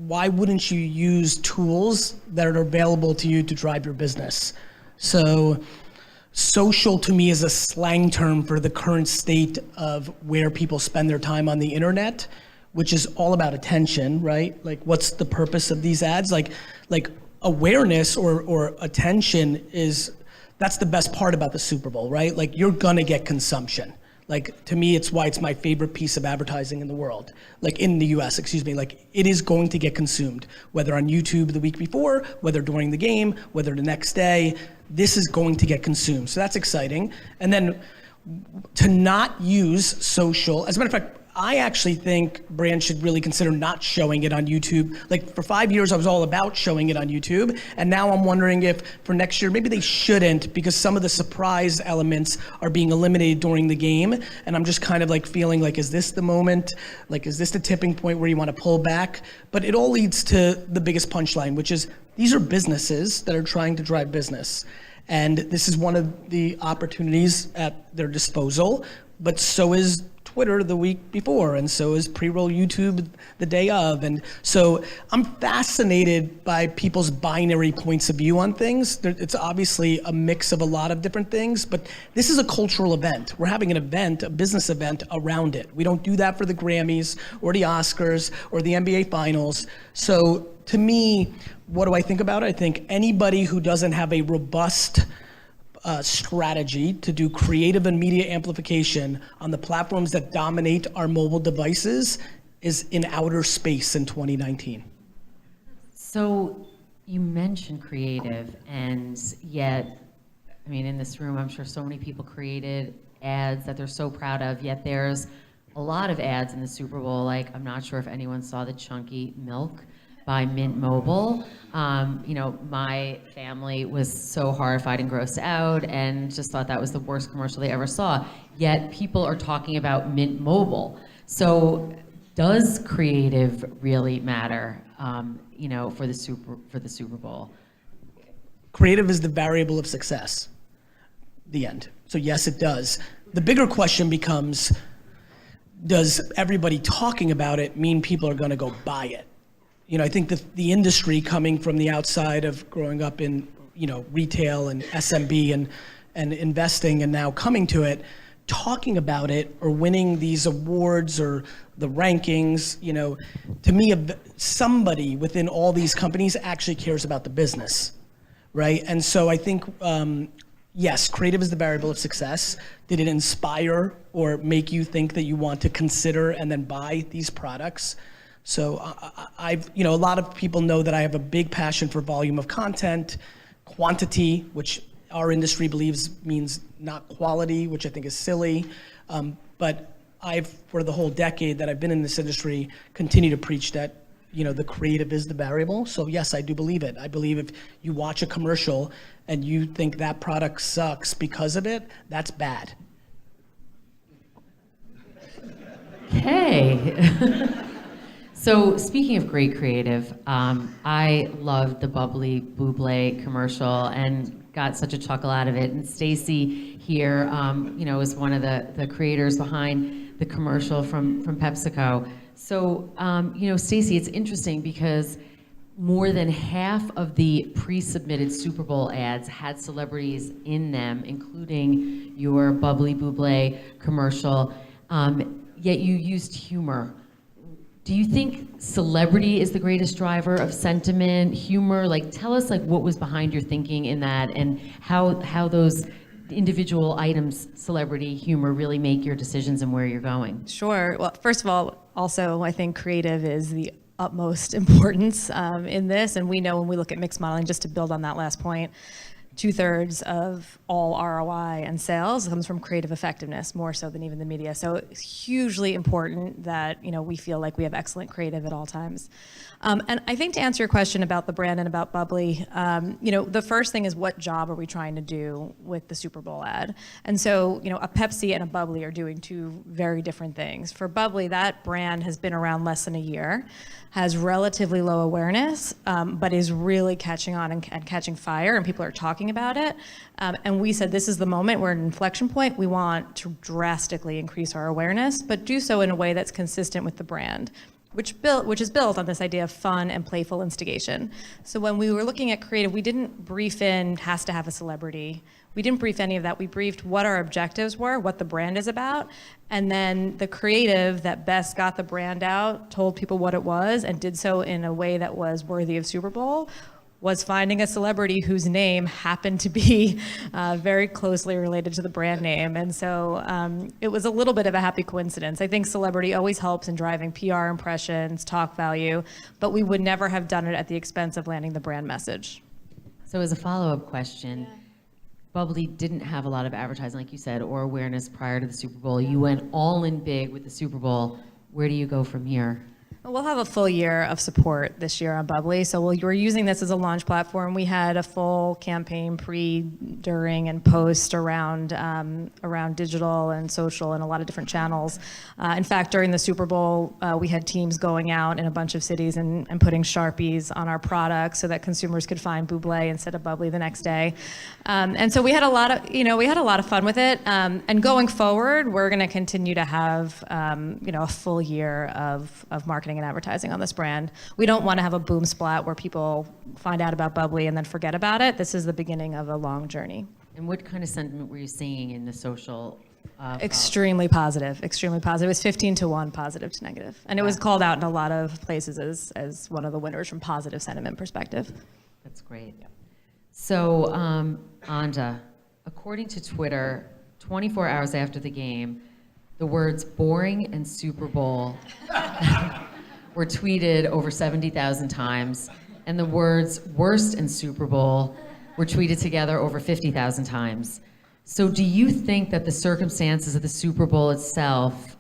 why wouldn't you use tools that are available to you to drive your business? So social to me is a slang term for the current state of where people spend their time on the internet, which is all about attention, right? Like, what's the purpose of these ads? Like awareness or attention that's the best part about the Super Bowl, right? Like, you're gonna get consumption. Like, to me, it's why it's my favorite piece of advertising in the world. Like, in the US, excuse me, like, it is going to get consumed, whether on YouTube the week before, whether during the game, whether the next day, this is going to get consumed. So that's exciting. And then to not use social, as a matter of fact, I actually think brands should really consider not showing it on YouTube. Like, for 5 years, I was all about showing it on YouTube, and now I'm wondering if for next year, maybe they shouldn't, because some of the surprise elements are being eliminated during the game, and I'm just kind of like feeling like, is this the moment? Like, is this the tipping point where you want to pull back? But it all leads to the biggest punchline, which is these are businesses that are trying to drive business. And this is one of the opportunities at their disposal, but so is Twitter the week before, and so is pre-roll YouTube the day of. And so I'm fascinated by people's binary points of view on things. It's obviously a mix of a lot of different things, but this is a cultural event. We're having an event, a business event around it. We don't do that for the Grammys or the Oscars or the NBA Finals. So to me, what do I think about it? I think anybody who doesn't have a robust strategy to do creative and media amplification on the platforms that dominate our mobile devices is in outer space in 2019. So you mentioned creative, and yet, I mean, in this room, I'm sure so many people created ads that they're so proud of, yet there's a lot of ads in the Super Bowl. Like, I'm not sure if anyone saw the Chunky Milk by Mint Mobile. You know, my family was so horrified and grossed out and just thought that was the worst commercial they ever saw. Yet people are talking about Mint Mobile. So does creative really matter, you know, for the Super Bowl? Creative is the variable of success. The end. So yes, it does. The bigger question becomes, does everybody talking about it mean people are going to go buy it? You know, I think the industry, coming from the outside of growing up in, you know, retail and SMB and investing, and now coming to it, talking about it or winning these awards or the rankings, you know, to me, somebody within all these companies actually cares about the business, right? And so I think, yes, creative is the variable of success. Did it inspire or make you think that you want to consider and then buy these products? So I've, you know, a lot of people know that I have a big passion for volume of content, quantity, which our industry believes means not quality, which I think is silly. But I've, for the whole decade that I've been in this industry, continue to preach that, you know, the creative is the variable. So yes, I do believe it. I believe if you watch a commercial and you think that product sucks because of it, that's bad. Okay. So speaking of great creative, I loved the Bubbly Buble commercial and got such a chuckle out of it. And Stacy here, you know, is one of the creators behind the commercial from PepsiCo. So, you know, Stacy, it's interesting because more than half of the pre-submitted Super Bowl ads had celebrities in them, including your Bubbly Buble commercial, yet you used humor. Do you think celebrity is the greatest driver of sentiment, humor? Like, tell us, like, what was behind your thinking in that, and how those individual items, celebrity, humor, really make your decisions and where you're going? Sure. Well, first of all, also, I think creative is the utmost importance in this, and we know when we look at mix modeling, just to build on that last point, 2/3 of all ROI and sales comes from creative effectiveness, more so than even the media. So it's hugely important that, you know, we feel like we have excellent creative at all times. And I think to answer your question about the brand and about Bubbly, you know, the first thing is, what job are we trying to do with the Super Bowl ad? And so, you know, a Pepsi and a Bubbly are doing two very different things. For Bubbly, that brand has been around less than a year, has relatively low awareness, but is really catching on and catching fire, and people are talking about it. And we said, this is the moment, we're at an inflection point. We want to drastically increase our awareness, but do so in a way that's consistent with the brand. which is built on this idea of fun and playful instigation. So when we were looking at creative, we didn't brief in has to have a celebrity. We didn't brief any of that. We briefed what our objectives were, what the brand is about, and then the creative that best got the brand out, told people what it was, and did so in a way that was worthy of Super Bowl, was finding a celebrity whose name happened to be very closely related to the brand name. And so it was a little bit of a happy coincidence. I think celebrity always helps in driving PR impressions, talk value, but we would never have done it at the expense of landing the brand message. So as a follow-up question, Bubbly didn't have a lot of advertising, like you said, or awareness prior to the Super Bowl. You went all in big with the Super Bowl. Where do you go from here? We'll have a full year of support this year on Bubbly. So we're using this as a launch platform. We had a full campaign pre, during, and post around digital and social and a lot of different channels. In fact, during the Super Bowl, we had teams going out in a bunch of cities and putting Sharpies on our products so that consumers could find Buble instead of Bubbly the next day. And so we had a lot of fun with it. And going forward, we're going to continue to have a full year of marketing and advertising on this brand. We don't want to have a boom splat where people find out about Bubbly and then forget about it. This is the beginning of a long journey. And what kind of sentiment were you seeing in the social? Extremely positive, extremely positive. It was 15-1 positive to negative. And it was called out in a lot of places as one of the winners from positive sentiment perspective. That's great. So, Anda, according to Twitter, 24 hours after the game, the words boring and Super Bowl were tweeted over 70,000 times, and the words worst and Super Bowl were tweeted together over 50,000 times. So do you think that the circumstances of the Super Bowl itself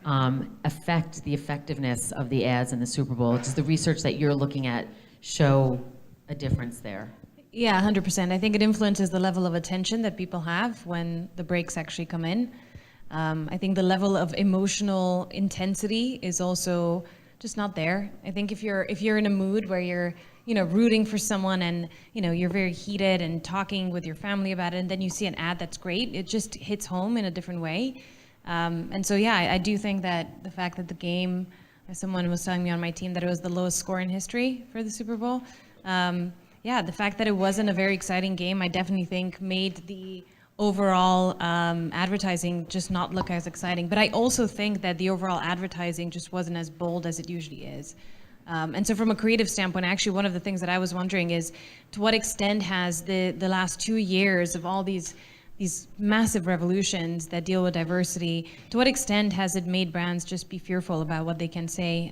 affect the effectiveness of the ads in the Super Bowl? Does the research that you're looking at show a difference there? Yeah, 100%. I think it influences the level of attention that people have when the breaks actually come in. I think the level of emotional intensity is also just not there. I think if you're in a mood where you're, rooting for someone and, you're very heated and talking with your family about it, and then you see an ad that's great, it just hits home in a different way. And so, yeah, I do think that the fact that the game, as someone was telling me on my team, that it was the lowest score in history for the Super Bowl. The fact that it wasn't a very exciting game, I definitely think made the overall advertising just not look as exciting. But I also think that the overall advertising just wasn't as bold as it usually is. And so from a creative standpoint, actually one of the things that I was wondering is to what extent has the last 2 years of all these massive revolutions that deal with diversity, to what extent has it made brands just be fearful about what they can say?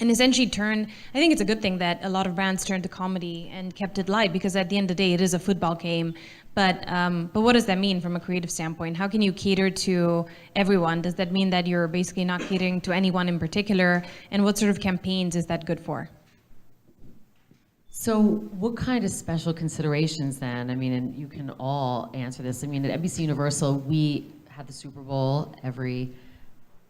And essentially I think it's a good thing that a lot of brands turned to comedy and kept it light, because at the end of the day, it is a football game. But what does that mean from a creative standpoint? How can you cater to everyone? Does that mean that you're basically not catering to anyone in particular? And what sort of campaigns is that good for? So what kind of special considerations then? I mean, and you can all answer this. I mean, at NBC Universal, we have the Super Bowl every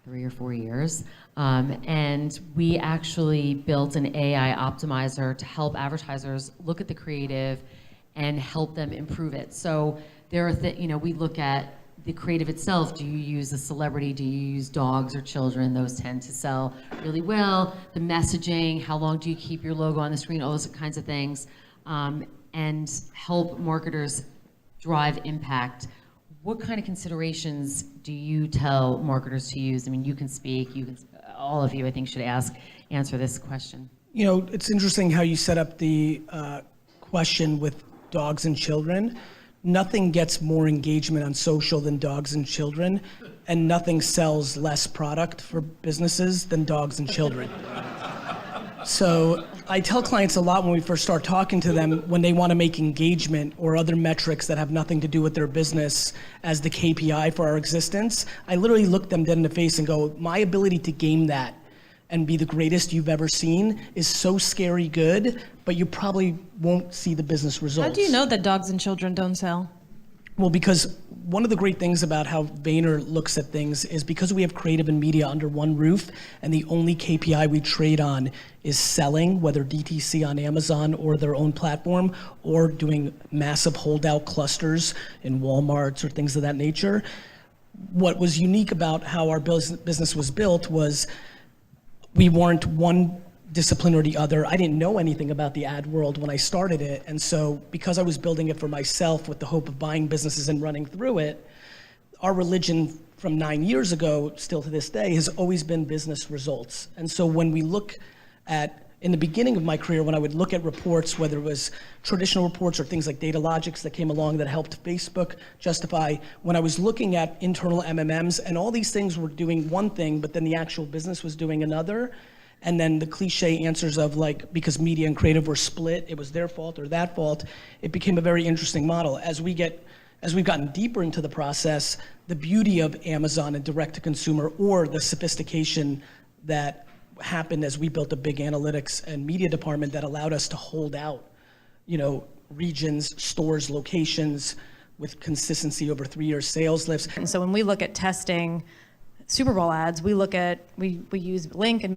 3 or 4 years. And we actually built an AI optimizer to help advertisers look at the creative and help them improve it. So there are, we look at the creative itself. Do you use a celebrity? Do you use dogs or children? Those tend to sell really well. The messaging, how long do you keep your logo on the screen? All those kinds of things. And help marketers drive impact. What kind of considerations do you tell marketers to use? I mean, you can speak, all of you, I think, should answer this question. It's interesting how you set up the question with dogs and children. Nothing gets more engagement on social than dogs and children, and nothing sells less product for businesses than dogs and children. So I tell clients a lot when we first start talking to them, when they want to make engagement or other metrics that have nothing to do with their business as the KPI for our existence, I literally look them dead in the face and go, my ability to game that and be the greatest you've ever seen is so scary good, but you probably won't see the business results. How do you know that dogs and children don't sell? Well, because one of the great things about how Vayner looks at things is because we have creative and media under one roof, and the only KPI we trade on is selling, whether DTC on Amazon or their own platform, or doing massive holdout clusters in Walmarts or things of that nature. What was unique about how our business was built was we weren't one discipline or the other. I didn't know anything about the ad world when I started it. And so because I was building it for myself with the hope of buying businesses and running through it, our religion from 9 years ago, still to this day, has always been business results. And so when we look at, in the beginning of my career, when I would look at reports, whether it was traditional reports or things like Data Logics that came along that helped Facebook justify, when I was looking at internal MMMs and all these things were doing one thing, but then the actual business was doing another, and then the cliche answers of like, because media and creative were split, it was their fault or that fault, it became a very interesting model. As we've gotten deeper into the process, the beauty of Amazon and direct to consumer, or the sophistication that happened as we built a big analytics and media department that allowed us to hold out, regions, stores, locations with consistency over 3 years, sales lifts. And so when we look at testing Super Bowl ads, we use Link and